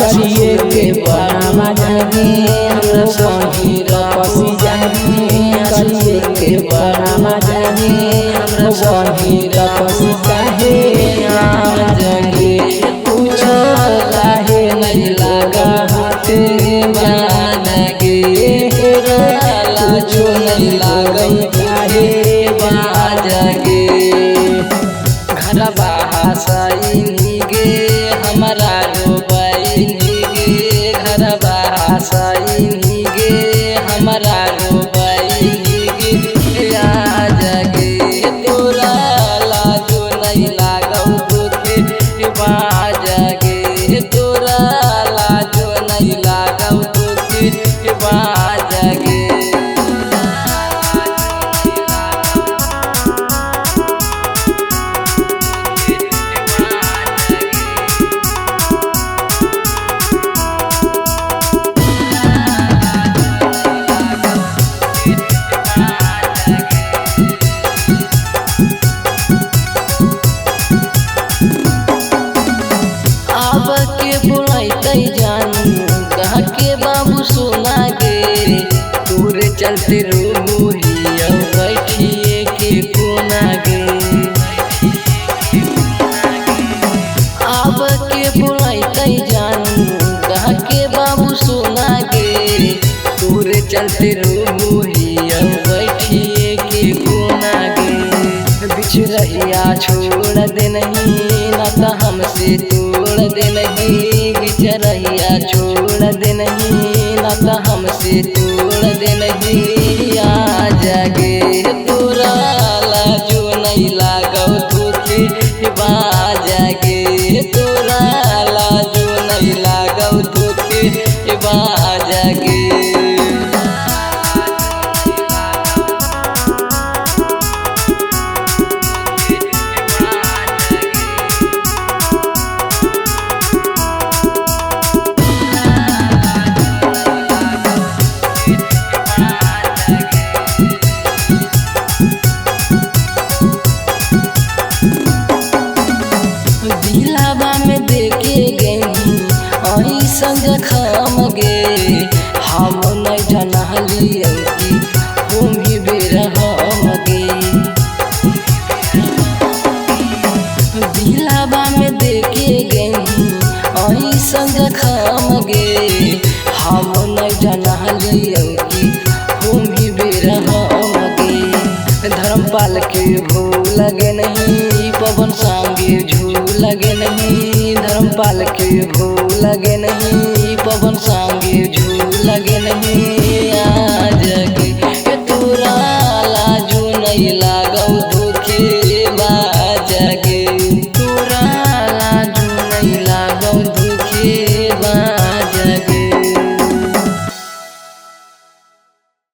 करिए के बड़ा मजा गे हमरा संगी रपसी जागे करिए के बड़ा मजा गे हमरा संगी रपसी काहे जगे कुछ लाहे नहीं लगा हाथे बागे कुछ नहीं लागल काहे बाजगे घर बहासाई गे हमारा रोबाई गे घर बहासाई गे हमारा रोबाई गे आ जगे तोरा लाजो नहीं लागल तोके बाजगे तोरा लाजो नहीं लागल तोके बाजगे कहा के बाबू सोना गे तोरे चलते रोहिया बैठिए के कोना गे अब के बुलाइते जानू कहा के बाबू सोना गे तोरे चलते रोहिया बैठिए के कोना गे बिछ रहिया छोड़ दे नहीं ना तो हमसे तोड़ दे नहीं रहिया छोड़ दे नहीं ना तो हमसे तोड़ दे नहीं आ जागे तोरा लाजो नहीं लागल तोके बाजगे तोरा लाजो नहीं लागल तोके बाजगे जखम गे हम नहीं जनहली अंकी हम ही बेरहम गे दिलाबा में देखे गई ऐसा जखम गे हम नहीं जनहली अंकी हम ही बेरहम गे धर्मपाल के भूल लगे नहीं पवन संगे झूल लगे नहीं धर्मपाल के भूल लगे नहीं पवन संगे झूल लगे नहीं आ जगे